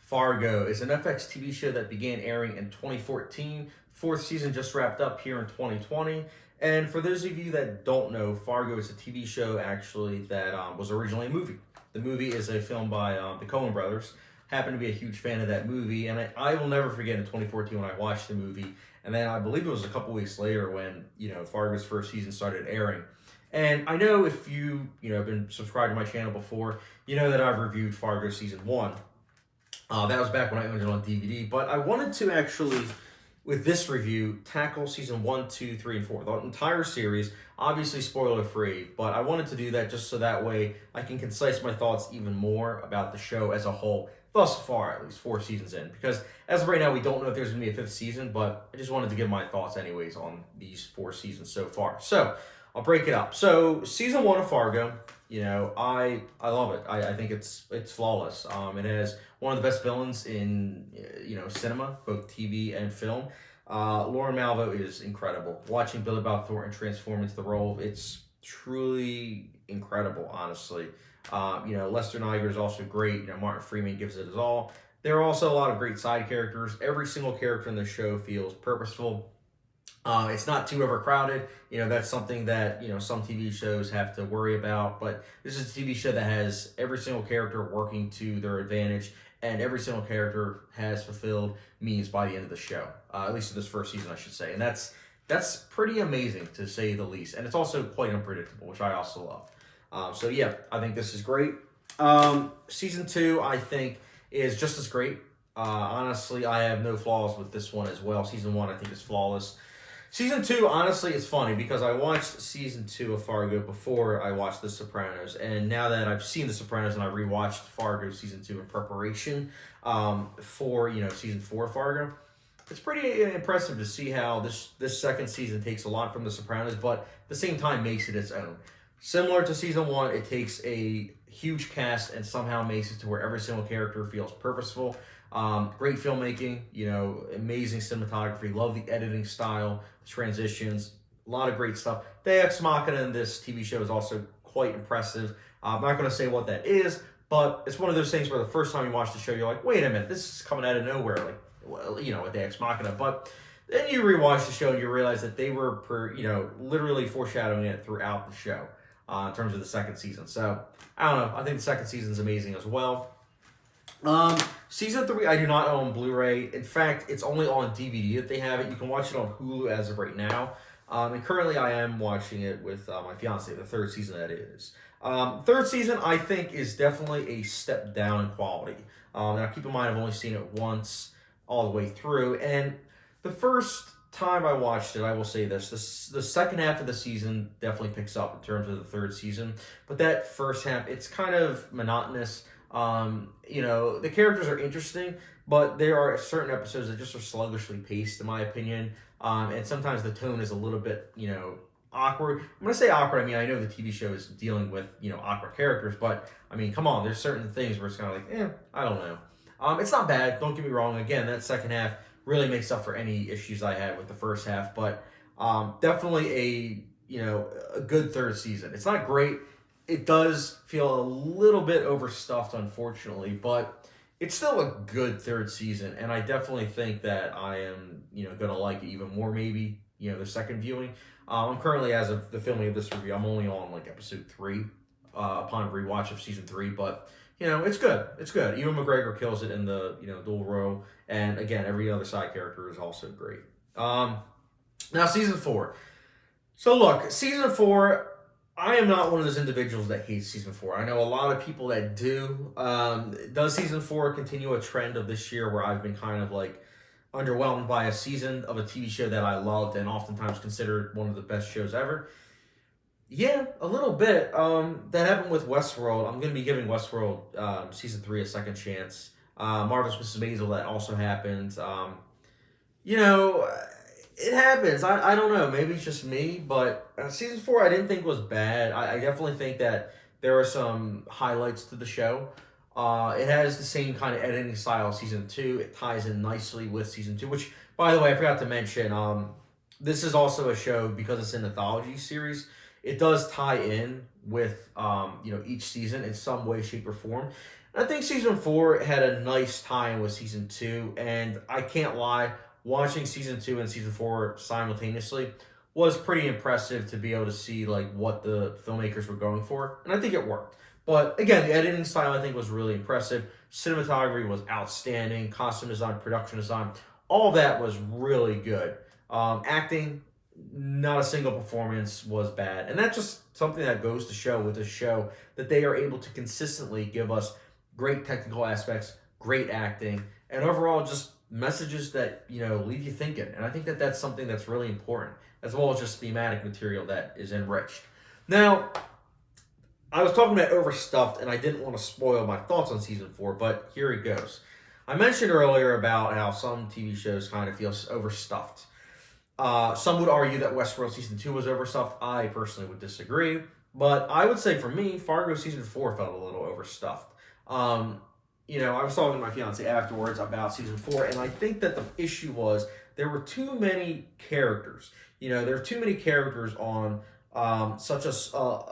Fargo is an FX TV show that began airing in 2014. Fourth season just wrapped up here in 2020. And for those of you that don't know, Fargo is a TV show actually that was originally a movie. The movie is a film by the Coen brothers. Happened to be a huge fan of that movie, and I will never forget in 2014 when I watched the movie. And then I believe it was a couple weeks later when Fargo's first season started airing. And I know if you have been subscribed to my channel before, you know that I've reviewed Fargo season 1. That was back when I owned it on DVD. But I wanted to actually, with this review, tackle season 1, 2, 3, and 4. The entire series, obviously spoiler free, but I wanted to do that just so that way I can concise my thoughts even more about the show as a whole, thus far at least, 4 seasons in. Because as of right now, we don't know if there's going to be a 5th season, but I just wanted to give my thoughts anyways on these 4 seasons so far. So, I'll break it up. So, season 1 of Fargo, I love it. I think it's flawless. It has one of the best villains in cinema, both TV and film. Lauren Malvo is incredible. Watching Billy Bob Thornton transform into the role, it's truly incredible, honestly. Lester Niger is also great. Martin Freeman gives it his all. There are also a lot of great side characters. Every single character in the show feels purposeful. It's not too overcrowded. That's something that, some TV shows have to worry about. But this is a TV show that has every single character working to their advantage, and every single character has fulfilled means by the end of the show. At least in this first season, I should say. And that's pretty amazing, to say the least. And it's also quite unpredictable, which I also love. So, yeah, I think this is great. Season 2, I think, is just as great. Honestly, I have no flaws with this one as well. Season 1, I think, is flawless. Season 2, honestly, it's funny because I watched season 2 of Fargo before I watched The Sopranos, and now that I've seen The Sopranos and I rewatched Fargo season 2 in preparation for season 4 of Fargo, it's pretty impressive to see how this second season takes a lot from The Sopranos, but at the same time makes it its own. Similar to season 1, it takes a huge cast and somehow makes it to where every single character feels purposeful. Great filmmaking, amazing cinematography. Love the editing style, the transitions, a lot of great stuff. The Ex Machina in this TV show is also quite impressive. I'm not going to say what that is, but it's one of those things where the first time you watch the show, you're like, wait a minute, this is coming out of nowhere, with the Ex Machina. But then you rewatch the show and you realize that they were, literally foreshadowing it throughout the show in terms of the second season. So, I don't know. I think the second season is amazing as well. Season 3, I do not own Blu-ray. In fact, it's only on DVD that they have it. You can watch it on Hulu as of right now. And currently I am watching it with my fiance, the 3rd season that is. 3rd season, I think, is definitely a step down in quality. Now, keep in mind, I've only seen it once all the way through. And the first time I watched it, I will say this, the second half of the season definitely picks up in terms of the 3rd season. But that first half, it's kind of monotonous. The characters are interesting, but there are certain episodes that just are sluggishly paced, in my opinion. And sometimes the tone is a little bit, awkward. When I say awkward, I mean, I know the TV show is dealing with, awkward characters, but I mean, come on, there's certain things where it's kind of like, I don't know. It's not bad. Don't get me wrong. Again, that second half really makes up for any issues I had with the first half, but, definitely a good 3rd season. It's not great. It does feel a little bit overstuffed, unfortunately, but it's still a good 3rd season, and I definitely think that I am, going to like it even more, maybe, the second viewing. I'm currently, as of the filming of this review, I'm only on, episode 3 upon rewatch of season 3, but, it's good. It's good. Ewan McGregor kills it in the, dual role, and, again, every other side character is also great. Now, season 4. So, look, season 4... I am not one of those individuals that hates season 4. I know a lot of people that do. Does season 4 continue a trend of this year where I've been kind of underwhelmed by a season of a TV show that I loved and oftentimes considered one of the best shows ever? Yeah, a little bit. That happened with Westworld. I'm going to be giving Westworld season 3 a second chance. Marvelous Mrs. Maisel, that also happened. It happens. I don't know. Maybe it's just me, but season 4 I didn't think was bad. I definitely think that there are some highlights to the show. It has the same kind of editing style as season 2. It ties in nicely with season 2, which, by the way, I forgot to mention, this is also a show, because it's an anthology series, it does tie in with, each season in some way, shape, or form. And I think season 4 had a nice tie-in with season 2, and I can't lie, watching season 2 and season 4 simultaneously was pretty impressive to be able to see like what the filmmakers were going for, and I think it worked. But again, the editing style I think was really impressive. Cinematography was outstanding. Costume design, production design, all that was really good. Acting, not a single performance was bad, and that's just something that goes to show with this show that they are able to consistently give us great technical aspects, great acting, and overall just messages that leave you thinking. And I think that that's something that's really important, as well as just thematic material that is enriched. Now, I was talking about overstuffed, and I didn't want to spoil my thoughts on season 4, but here it goes. I mentioned earlier about how some TV shows kind of feel overstuffed. Some would argue that Westworld season 2 was overstuffed. I personally would disagree, but I would say for me, Fargo season 4 felt a little overstuffed. I was talking to my fiance afterwards about season 4, and I think that the issue was there were too many characters. There were too many characters on such a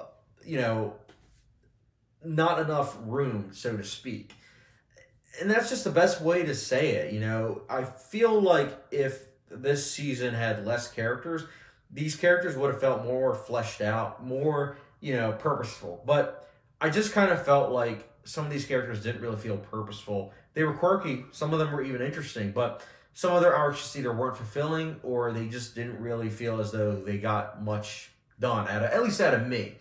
not enough room, so to speak. And that's just the best way to say it. I feel like if this season had less characters, these characters would have felt more fleshed out, more, purposeful. But I just kind of felt like some of these characters didn't really feel purposeful. They were quirky. Some of them were even interesting, but some of their arcs just either weren't fulfilling or they just didn't really feel as though they got much done, at least out of me.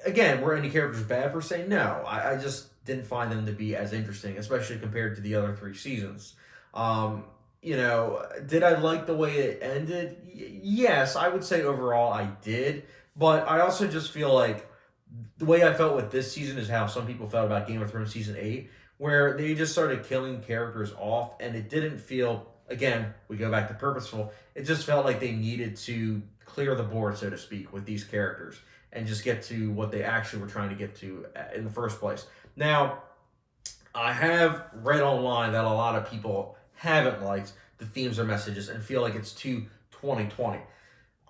Again, were any characters bad per se? No. I just didn't find them to be as interesting, especially compared to the other 3 seasons. Did I like the way it ended? Yes, I would say overall I did. But I also just feel like the way I felt with this season is how some people felt about Game of Thrones season 8, where they just started killing characters off, and it didn't feel, again, we go back to purposeful, it just felt like they needed to clear the board, so to speak, with these characters and just get to what they actually were trying to get to in the first place. Now, I have read online that a lot of people haven't liked the themes or messages and feel like it's too 2020.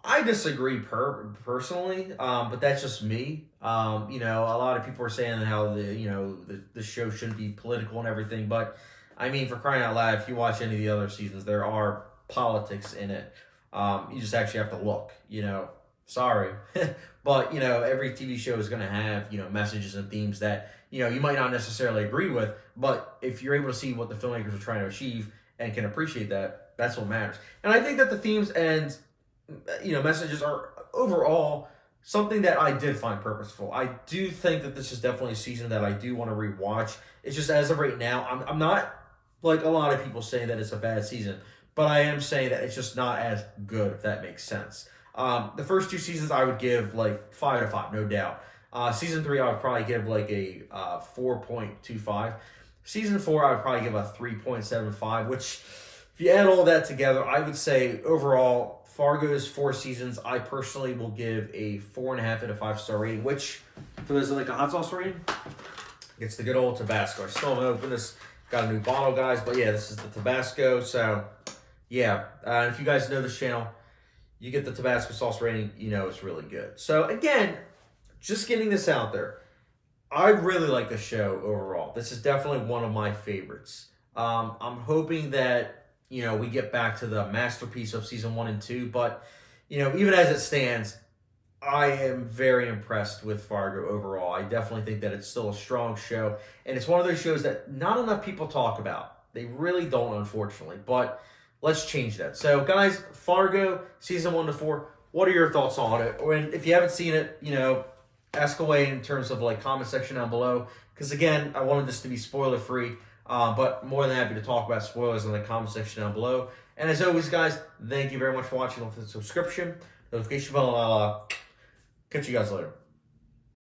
I disagree personally, but that's just me. A lot of people are saying how the show shouldn't be political and everything, but I mean, for crying out loud, if you watch any of the other seasons, there are politics in it. You just actually have to look. Sorry, but every TV show is going to have messages and themes that you might not necessarily agree with, but if you're able to see what the filmmakers are trying to achieve and can appreciate that, that's what matters. And I think that the themes and messages are overall something that I did find purposeful. I do think that this is definitely a season that I do want to rewatch. It's just as of right now, I'm not like a lot of people saying that it's a bad season, but I am saying that it's just not as good, if that makes sense. The first 2 seasons I would give like 5 out of 5, no doubt. Season 3 I would probably give like a 4.25. Season 4 I would probably give a 3.75, which if you add all that together, I would say overall Fargo's 4 seasons, I personally will give a 4.5 out of 5-star rating, which for those that like a hot sauce rating, it's the good old Tabasco. I still haven't opened this. Got a new bottle, guys, but yeah, this is the Tabasco. So yeah, if you guys know this channel, you get the Tabasco sauce rating, it's really good. So again, just getting this out there, I really like the show overall. This is definitely one of my favorites. I'm hoping that, we get back to the masterpiece of season 1 and 2, but, even as it stands, I am very impressed with Fargo overall. I definitely think that it's still a strong show, and it's one of those shows that not enough people talk about. They really don't, unfortunately, but let's change that. So, guys, Fargo, season 1 to 4, what are your thoughts on it? And if you haven't seen it, ask away in terms of, comment section down below. Because, again, I wanted this to be spoiler-free, but more than happy to talk about spoilers in the comment section down below. And as always, guys, thank you very much for watching. With the subscription, notification bell, and I'll catch you guys later.